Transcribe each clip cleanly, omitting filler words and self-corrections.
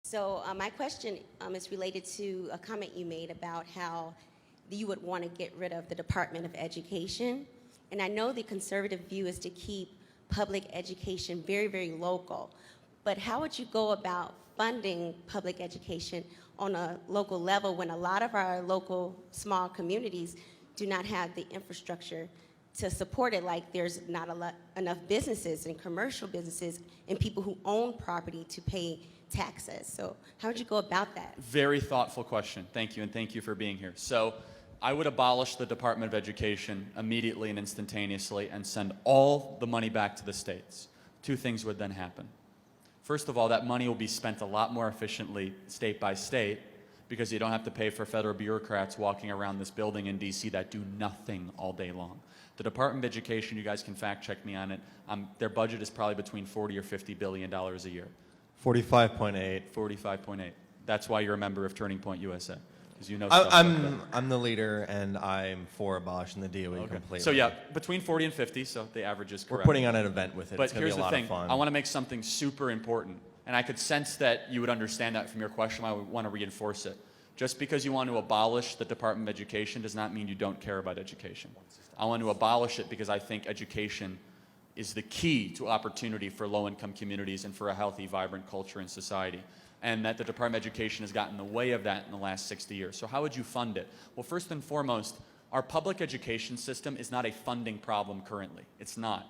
So my question is related to a comment you made about how you would want to get rid of the Department of Education. And I know the conservative view is to keep public education very, very local. But how would you go about funding public education on a local level when a lot of our local small communities do not have the infrastructure to support it? Like there's not enough businesses and commercial businesses and people who own property to pay taxes. So how would you go about that? Very thoughtful question. Thank you, and thank you for being here. So I would abolish the Department of Education immediately and instantaneously and send all the money back to the states. Two things would then happen. First of all, that money will be spent a lot more efficiently state by state because you don't have to pay for federal bureaucrats walking around this building in DC that do nothing all day long. The Department of Education, you guys can fact check me on it, their budget is probably between $40 or $50 billion a year. 45.8. 45.8. That's why you're a member of Turning Point USA. Because you know stuff like that. I'm the leader, and I'm for abolishing the DOE completely. So yeah, between 40 and 50, so the average is correct. We're putting on an event with it. But it's going to here's be a the lot thing. of fun. I want to make something super important, and I could sense that you would understand that from your question. I would want to reinforce it. Just because you want to abolish the Department of Education does not mean you don't care about education. I want to abolish it because I think education is the key to opportunity for low-income communities and for a healthy, vibrant culture and society. And that the Department of Education has gotten in the way of that in the last 60 years. So how would you fund it? Well, first and foremost, our public education system is not a funding problem currently. It's not.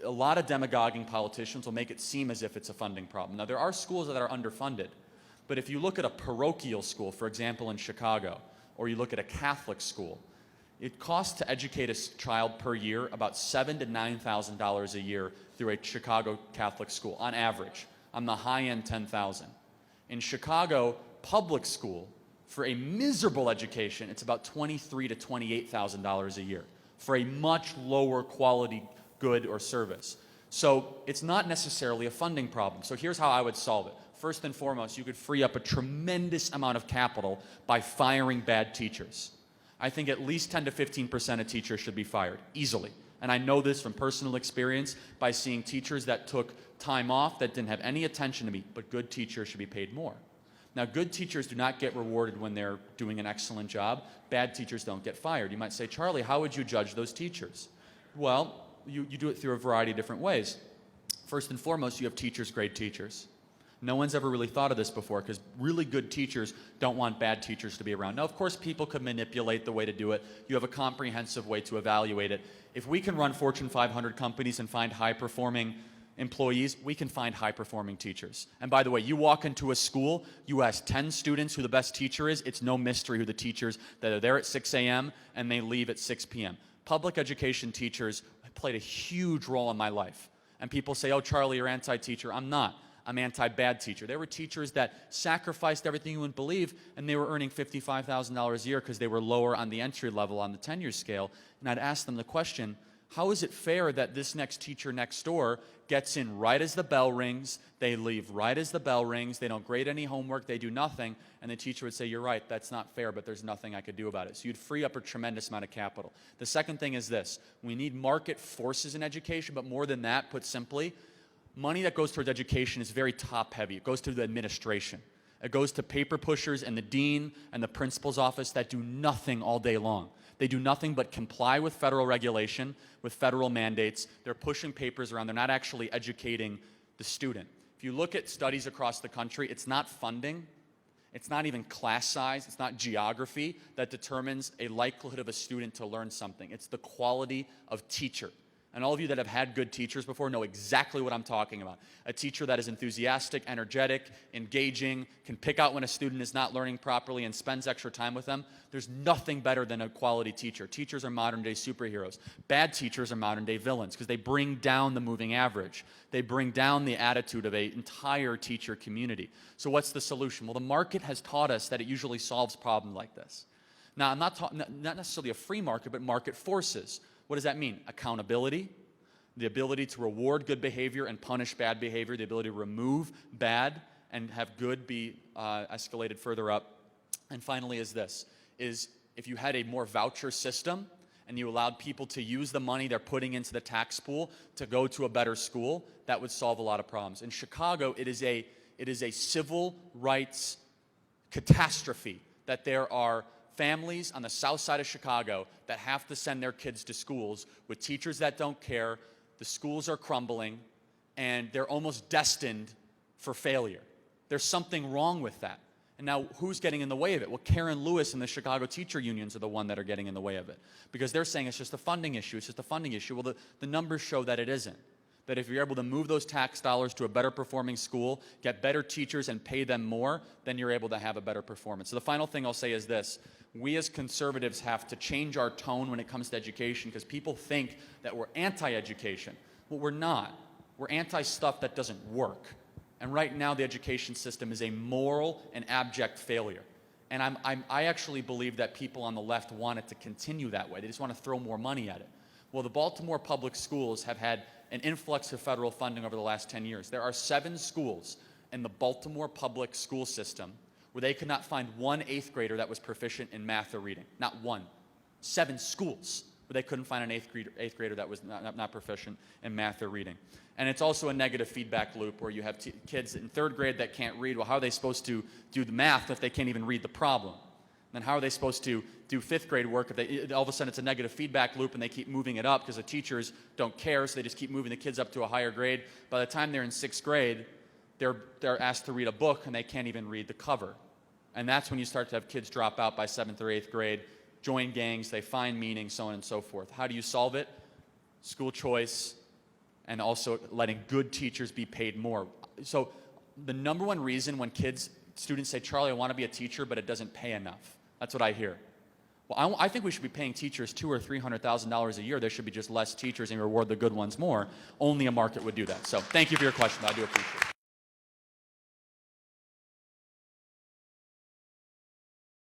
A lot of demagoguing politicians will make it seem as if it's a funding problem. Now, there are schools that are underfunded, but if you look at a parochial school, for example, in Chicago, or you look at a Catholic school, it costs to educate a child per year about $7,000 to $9,000 a year through a Chicago Catholic school, on average. On the high end, $10,000. In Chicago, public school, for a miserable education, it's about $23,000 to $28,000 a year for a much lower quality good or service. So it's not necessarily a funding problem. So here's how I would solve it. First and foremost, you could free up a tremendous amount of capital by firing bad teachers. I think at least 10 to 15% of teachers should be fired, easily. And I know this from personal experience by seeing teachers that took time off, that didn't have any attention to me, but good teachers should be paid more. Now, good teachers do not get rewarded when they're doing an excellent job. Bad teachers don't get fired. You might say, Charlie, how would you judge those teachers? Well, you do it through a variety of different ways. First and foremost, you have teachers grade teachers. No one's ever really thought of this before because really good teachers don't want bad teachers to be around. Now, of course, people could manipulate the way to do it. You have a comprehensive way to evaluate it. If we can run Fortune 500 companies and find high-performing employees, we can find high-performing teachers. And by the way, you walk into a school, you ask 10 students who the best teacher is, it's no mystery who the teachers that are there at 6 a.m. and they leave at 6 p.m. Public education teachers played a huge role in my life. And people say, oh, Charlie, you're anti-teacher. I'm not. I'm anti-bad teacher. There were teachers that sacrificed everything you wouldn't believe, and they were earning $55,000 a year because they were lower on the entry level on the tenure scale. And I'd ask them the question, how is it fair that this next teacher next door gets in right as the bell rings, they leave right as the bell rings, they don't grade any homework, they do nothing, and the teacher would say, you're right, that's not fair, but there's nothing I could do about it. So you'd free up a tremendous amount of capital. The second thing is this, we need market forces in education, but more than that, put simply, money that goes towards education is very top-heavy. It goes to the administration. It goes to paper pushers and the dean and the principal's office that do nothing all day long. They do nothing but comply with federal regulation, with federal mandates. They're pushing papers around. They're not actually educating the student. If you look at studies across the country, it's not funding. It's not even class size. It's not geography that determines a likelihood of a student to learn something. It's the quality of teacher. And all of you that have had good teachers before know exactly what I'm talking about. A teacher that is enthusiastic, energetic, engaging, can pick out when a student is not learning properly and spends extra time with them. There's nothing better than a quality teacher. Teachers are modern-day superheroes. Bad teachers are modern-day villains because they bring down the moving average. They bring down the attitude of an entire teacher community. So what's the solution? Well, the market has taught us that it usually solves problems like this. Now, I'm not necessarily a free market, but market forces. What does that mean? Accountability, the ability to reward good behavior and punish bad behavior, the ability to remove bad and have good be escalated further up. And finally is this, is if you had a more voucher system and you allowed people to use the money they're putting into the tax pool to go to a better school, that would solve a lot of problems. In Chicago, it It is a civil rights catastrophe that there are families on the south side of Chicago that have to send their kids to schools with teachers that don't care. The schools are crumbling, and they're almost destined for failure. There's something wrong with that. And now, who's getting in the way of it? Well, Karen Lewis and the Chicago teacher unions are the one that are getting in the way of it, because they're saying it's just a funding issue. It's just a funding issue. Well, the numbers show that it isn't. That if you're able to move those tax dollars to a better performing school, get better teachers, and pay them more, then you're able to have a better performance. So the final thing I'll say is this. We as conservatives have to change our tone when it comes to education, because people think that we're anti-education. Well, we're not. We're anti-stuff that doesn't work. And right now, the education system is a moral and abject failure. And I actually believe that people on the left want it to continue that way. They just want to throw more money at it. Well, the Baltimore public schools have had an influx of federal funding over the last 10 years. There are 7 schools in the Baltimore public school system where they could not find one 8th grader that was proficient in math or reading. Not one. 7 schools where they couldn't find an 8th grader that was not proficient in math or reading. And it's also a negative feedback loop where you have kids in 3rd grade that can't read. Well, how are they supposed to do the math if they can't even read the problem? Then how are they supposed to do 5th grade work if all of a sudden it's a negative feedback loop and they keep moving it up because the teachers don't care, so they just keep moving the kids up to a higher grade. By the time they're in 6th grade, they're asked to read a book and they can't even read the cover. And that's when you start to have kids drop out by 7th or 8th grade, join gangs, they find meaning, so on and so forth. How do you solve it? School choice, and also letting good teachers be paid more. So the number one reason when students say, Charlie, I want to be a teacher, but it doesn't pay enough. That's what I hear. Well, I think we should be paying teachers $200,000 or $300,000 a year. There should be just less teachers and reward the good ones more. Only a market would do that. So thank you for your question. I do appreciate it.